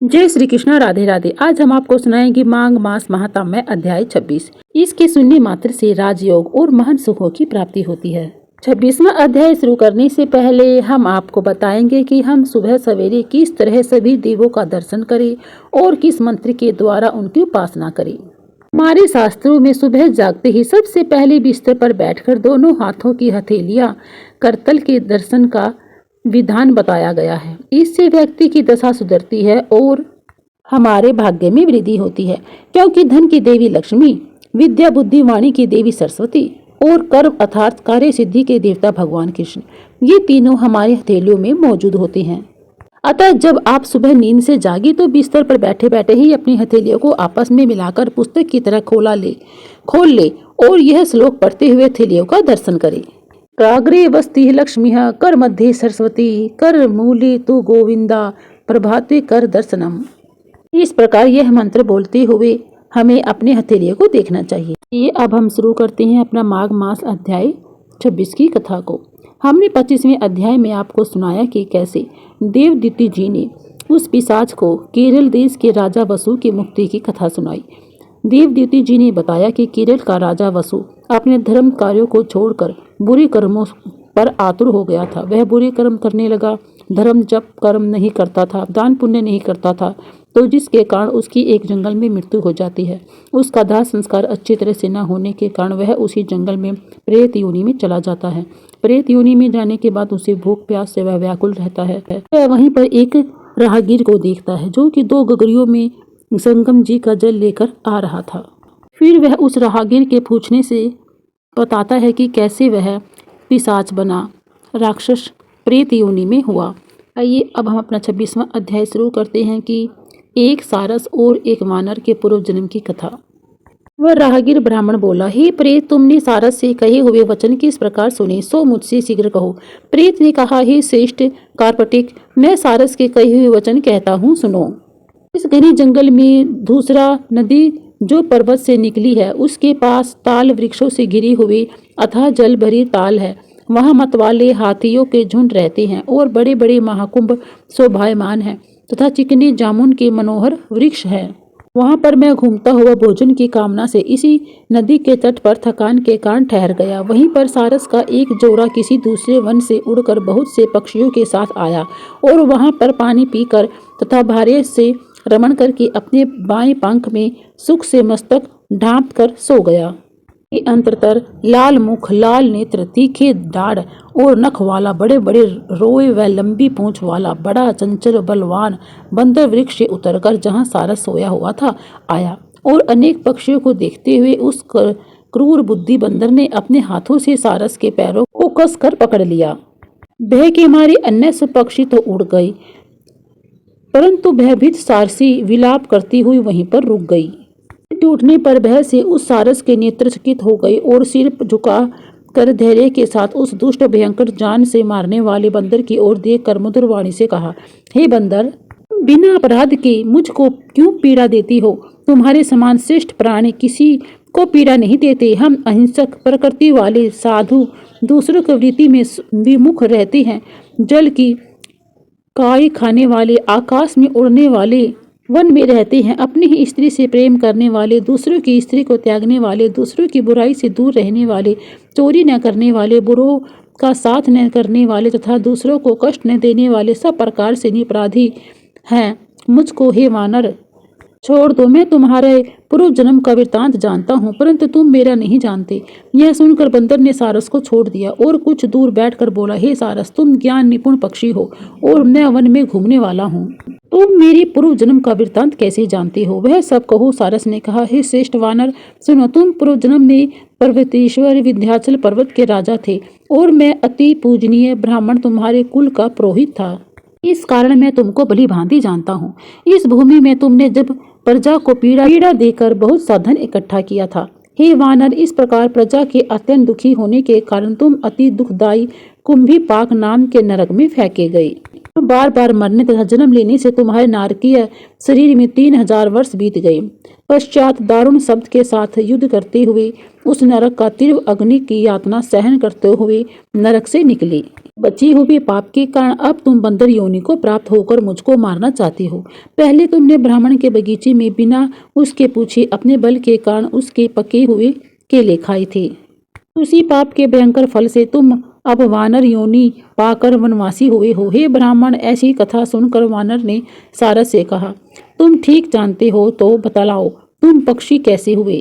जय श्री कृष्णा, राधे राधे। आज हम आपको सुनाएंगे माघ मास महात्म्य अध्याय 26। इसके सुनने मात्र से राजयोग और महान सुखों की प्राप्ति होती है। 26वां अध्याय शुरू करने से पहले हम आपको बताएंगे कि हम सुबह सवेरे किस तरह सभी देवों का दर्शन करें और किस मंत्र के द्वारा उनकी उपासना करें। हमारे शास्त्रों में सुबह जागते ही सबसे पहले बिस्तर पर बैठकर दोनों हाथों की हथेलियां करतल के दर्शन का विधान बताया गया है। इससे व्यक्ति की दशा सुधरती है और हमारे भाग्य में वृद्धि होती है, क्योंकि धन की देवी लक्ष्मी, विद्या बुद्धि वाणी की देवी सरस्वती और कर्म अर्थात कार्य सिद्धि के देवता भगवान कृष्ण, ये तीनों हमारी हथेलियों में मौजूद होते हैं। अतः जब आप सुबह नींद से जागी तो बिस्तर पर बैठे बैठे ही अपनी हथेलियों को आपस में मिलाकर पुस्तक की तरह खोल ले और यह श्लोक पढ़ते हुए हथेलियों का दर्शन करें। प्राग्रे वस्ति लक्ष्मी कर मध्ये सरस्वती कर मूले तु गोविंदा प्रभाते कर दर्शनम। इस प्रकार यह मंत्र बोलते हुए हमें अपने हथेलियों को देखना चाहिए। ये अब हम शुरू करते हैं अपना माघ मास अध्याय 26 की कथा को। हमने 25वें अध्याय में आपको सुनाया कि कैसे देवदत्ती जी ने उस पिशाच को केरल देश के राजा वसु की मुक्ति की कथा सुनाई। देवदत्ती जी ने बताया कि केरल का राजा वसु अपने धर्म कार्यों को छोड़कर बुरे कर्मों पर आतुर हो गया था। वह बुरे कर्म करने लगा, धर्म जप कर्म नहीं करता था, दान पुण्य नहीं करता था, तो जिसके कारण उसकी एक जंगल में मृत्यु हो जाती है। उसका दाह संस्कार अच्छी तरह से न होने के कारण वह उसी जंगल में प्रेत योनि में चला जाता है। प्रेत योनि में जाने के बाद उसे भूख प्यास से वह व्याकुल रहता है। वह वहीं पर एक राहगीर को देखता है जो कि 2 गगरियों में संगम जी का जल लेकर आ रहा था। फिर वह उस राहगीर के पूछने से बताता है कि कैसे वह पिशाच बना, राक्षस प्रेत योनि में हुआ। आइए अब हम अपना 26वां अध्याय शुरू करते हैं कि एक सारस और एक वानर के पूर्व जन्म की कथा। वह राहगीर ब्राह्मण बोला, हे प्रेत, तुमने सारस से कहे हुए वचन किस प्रकार सुने, सो मुझसे शीघ्र कहो। प्रेत ने कहा, हे श्रेष्ठ कार्पटिक, मैं सारस के कहे हुए वचन कहता हूँ, सुनो। इस घने जंगल में दूसरा नदी जो पर्वत से निकली है, उसके पास ताल वृक्षों से घिरी हुई अथाह जल भरी ताल है। वहाँ मतवाले हाथियों के झुंड रहते हैं और बड़े बड़े महाकुंभ शोभायमान हैं तथा चिकने जामुन के मनोहर वृक्ष हैं। वहाँ पर मैं घूमता हुआ भोजन की कामना से इसी नदी के तट पर थकान के कारण ठहर गया। वहीं पर सारस का एक जोड़ा किसी दूसरे वन से उड़कर बहुत से पक्षियों के साथ आया और वहाँ पर पानी पीकर तथा भारे से रमण करके अपने बाएं पंख में सुख से मस्तक ढांप कर सो गया। अंतरतर लाल मुख, लाल नेत्र, तीखे दाढ़ और नख वाला, बड़े बड़े रोए व लंबी पूंछ वाला बड़ा चंचल बलवान बंदर वृक्ष से उतरकर जहां सारस सोया हुआ था आया और अनेक पक्षियों को देखते हुए उस क्रूर बुद्धि बंदर ने अपने हाथों से सारस के पैरों को कसकर पकड़ लिया। भय के मारे अन्य सब पक्षी तो उड़ गई, परंतु भयभीत सारसी विलाप करती हुई वहीं पर रुक गई। टूटने पर भय से उस सारस के नेत्र चकित हो गए और सिर झुका कर धैर्य के साथ उस दुष्ट भयंकर जान से मारने वाले बंदर की ओर देखकर मधुर वाणी से कहा, हे बंदर, बिना अपराध के मुझको क्यों पीड़ा देती हो? तुम्हारे समान श्रेष्ठ प्राणी किसी को पीड़ा नहीं देते। हम अहिंसक प्रकृति वाले साधु दूसरों की वृत्ति में विमुख रहते हैं। जल की काई खाने वाले, आकाश में उड़ने वाले, वन में रहते हैं। अपनी ही स्त्री से प्रेम करने वाले, दूसरों की स्त्री को त्यागने वाले, दूसरों की बुराई से दूर रहने वाले, चोरी न करने वाले, बुरों का साथ न करने वाले तथा दूसरों को कष्ट न देने वाले, सब प्रकार से निरपराधी हैं। मुझको हे वानर छोड़ दो, मैं तुम्हारे पूर्व जन्म का वृत्तांत जानता हूँ, परंतु तुम मेरा नहीं जानते। यह सुनकर बंदर ने सारस को छोड़ दिया और कुछ दूर बैठकर बोला, हे सारस, तुम ज्ञान निपुण पक्षी हो और मैं वन में घूमने वाला हूँ। तुम मेरी पूर्व जन्म का वृत्तांत कैसे जानते हो? वह सब कहो। सारस ने कहा, हे श्रेष्ठ वानर, सुनो, तुम पूर्व जन्म में पर्वतेश्वर विंध्याचल पर्वत के राजा थे और मैं अति पूजनीय ब्राह्मण तुम्हारे कुल का पुरोहित था। इस कारण मैं तुमको भली भांति जानता हूँ। इस भूमि में तुमने जब प्रजा को पीड़ा देकर बहुत सा धन इकट्ठा किया था। हे वानर, इस प्रकार प्रजा के अत्यंत दुखी होने के कारण तुम अति दुखदायी कुंभीपाक नाम के नरक में फेंके गए। बार बार मरने तथा जन्म लेने से तुम्हारे नारकीय शरीर में 3000 वर्ष बीत गए। पश्चात दारुण शब्द के साथ युद्ध करते हुए उस नरक का तीव्र अग्नि की यातना सहन करते हुए नरक से निकले। बची हुई पाप के कारण अब तुम बंदर योनि को प्राप्त होकर मुझको मारना चाहती हो। पहले तुमने ब्राह्मण के बगीचे में बिना उसके पूछे अपने बल के कारण उसके पके हुए केले खाए थे। उसी पाप के भयंकर फल से तुम अब वानर योनि पाकर वनवासी हुए हो। हे ब्राह्मण, ऐसी कथा सुनकर वानर ने सारस से कहा, तुम ठीक जानते हो तो बतलाओ, तुम पक्षी कैसे हुए?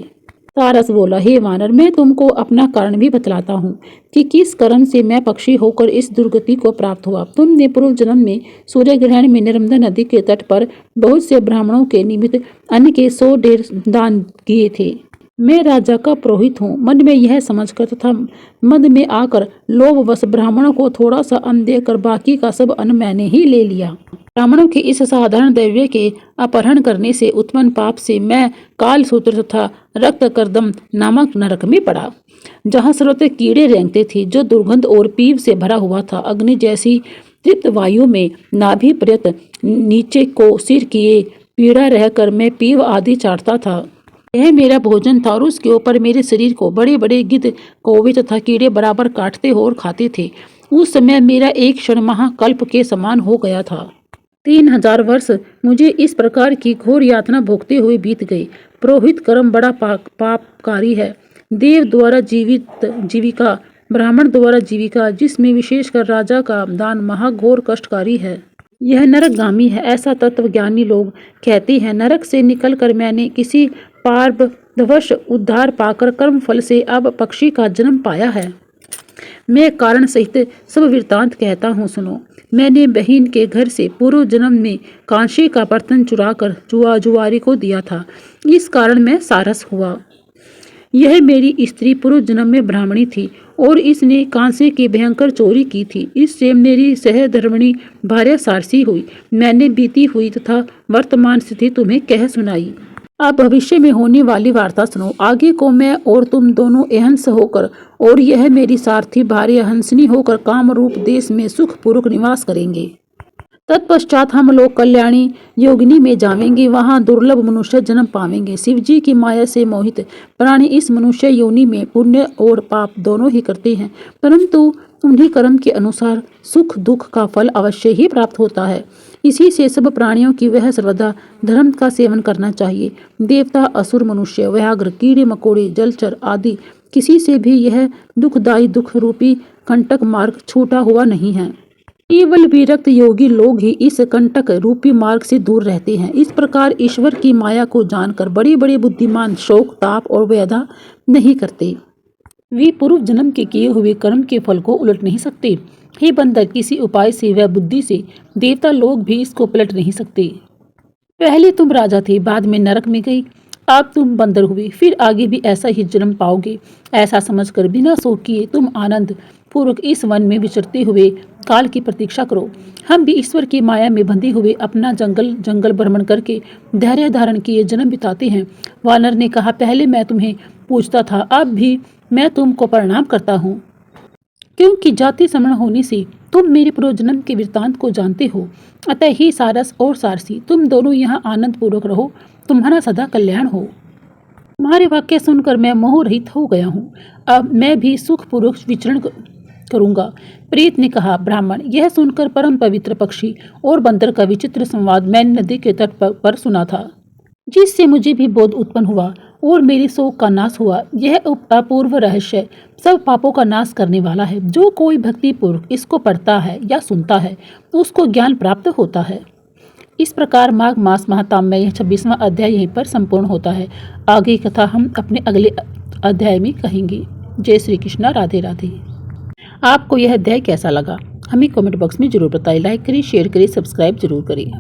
सारस बोला, हे वानर, मैं तुमको अपना कारण भी बतलाता हूँ कि किस कर्म से मैं पक्षी होकर इस दुर्गति को प्राप्त हुआ। तुमने पूर्व जन्म में सूर्य ग्रहण में नर्मदा नदी के तट पर बहुत से ब्राह्मणों के निमित्त अन्न के 100 ढेर दान किए थे। मैं राजा का पुरोहित हूँ। मन में यह समझकर तथा मद में आकर लोभवश ब्राह्मणों को थोड़ा सा अन्न देकर बाकी का सब अन्न मैंने ही ले लिया। ब्राह्मणों के इस साधारण द्रव्य के अपहरण करने से उत्पन्न पाप से मैं कालसूत्र तथा रक्त कर्दम नामक नरक में पड़ा, जहाँ सर्वत्र कीड़े रेंगते थे, जो दुर्गंध और पीव से भरा हुआ था। अग्नि जैसी तृप्त वायु में नाभि पर्यंत नीचे को सिर किए पीड़ा रहकर मैं पीव आदि चाटता था। यह मेरा भोजन था और उसके ऊपर मेरे शरीर को बड़े बड़े गिद्ध, कौवे तथा कीड़े बराबर काटते और खाते थे। उस समय मेरा एक क्षण महाकल्प के समान हो गया था। 3000 वर्ष मुझे इस प्रकार की घोर यातना भोगते हुए बीत गए। पुरोहित कर्म बड़ा पापकारी है। देव द्वारा जीविका, ब्राह्मण द्वारा जीविका, जिसमें विशेषकर राजा का दान महाघोर कष्टकारी है। यह नरकगामी है, ऐसा तत्वज्ञानी लोग कहते हैं। नरक से निकलकर मैंने किसी पारवश उद्धार पाकर कर्म फल से अब पक्षी का जन्म पाया है। मैं कारण सहित सब वृत्तांत कहता हूँ, सुनो। मैंने बहन के घर से पूर्व जन्म में कांसे का बर्तन चुराकर जुआरी को दिया था, इस कारण मैं सारस हुआ। यह मेरी स्त्री पूर्व जन्म में ब्राह्मणी थी और इसने कांसे की भयंकर चोरी की थी। इससे मेरी सहधर्मिणी भार्या सारसी हुई। मैंने बीती हुई तथा वर्तमान स्थिति तुम्हें कह सुनाई। अब भविष्य में होने वाली वार्ता सुनो। आगे को मैं और तुम दोनों एहंस होकर और यह मेरी सारथी भार्या हंसनी होकर काम रूप देश में सुखपूर्वक निवास करेंगे। तत्पश्चात हम लोग कल्याणी योगिनी में जावेंगे, वहां दुर्लभ मनुष्य जन्म पावेंगे। शिव जी की माया से मोहित प्राणी इस मनुष्य योनि में पुण्य और पाप दोनों ही करते हैं, परंतु उन्हीं कर्म के अनुसार सुख दुख का फल अवश्य ही प्राप्त होता है। इसी से सब प्राणियों की वह सर्वदा धर्म का सेवन करना चाहिए। देवता, असुर, मनुष्य, व्याघ्र, कीड़े मकोड़े, जलचर आदि किसी से भी यह दुखदायी दुख रूपी कंटक मार्ग छूटा हुआ नहीं है। केवल विरक्त योगी लोग ही इस कंटक रूपी मार्ग से दूर रहते हैं। इस प्रकार ईश्वर की माया को जानकर बड़े बड़े बुद्धिमान शोक, ताप और व्यथा नहीं करते। वे पूर्व जन्म के किए हुए कर्म के फल को उलट नहीं सकते। हे बंदर, किसी उपाय से व बुद्धि से देवता लोग भी इसको पलट नहीं सकते। पहले तुम राजा थे, बाद में नरक में गई, अब तुम बंदर हुए, फिर आगे भी ऐसा ही जन्म पाओगे। ऐसा समझकर बिना शोक किए तुम आनंद पूर्वक इस वन में विचरते हुए काल की प्रतीक्षा करो। हम भी ईश्वर की माया में बंधे हुए अपना जंगल भ्रमण करके धैर्य धारण किए जन्म बिताते हैं। वानर ने कहा, पहले मैं तुम्हें पूछता था, अब भी मैं तुमको प्रणाम करता हूँ, क्योंकि जाति समण होने से तुम मेरे पूर्व जन्म के वृत्तांत को जानते हो। अतः ही सारस और सारसी, तुम दोनों यहाँ आनंद पूर्वक रहो, तुम्हारा सदा कल्याण हो। तुम्हारे वाक्य सुनकर मैं मोह रहित हो गया हूँ, अब मैं भी सुखपूर्वक विचरण करूँगा। प्रेत ने कहा, ब्राह्मण, यह सुनकर परम पवित्र पक्षी और बंदर का विचित्र संवाद मैंने नदी के तट पर सुना था, जिससे मुझे भी बोध उत्पन्न हुआ और मेरे शोक का नाश हुआ। यह अपूर्व रहस्य सब पापों का नाश करने वाला है। जो कोई भक्ति पूर्वक इसको पढ़ता है या सुनता है उसको ज्ञान प्राप्त होता है। इस प्रकार माघ मास महात्म्य यह 26वां अध्याय यहीं पर संपूर्ण होता है। आगे कथा हम अपने अगले अध्याय में कहेंगे। जय श्री कृष्णा, राधे राधे। आपको यह अध्याय कैसा लगा हमें कमेंट बॉक्स में जरूर बताएं। लाइक करें, शेयर करें, सब्सक्राइब जरूर करें।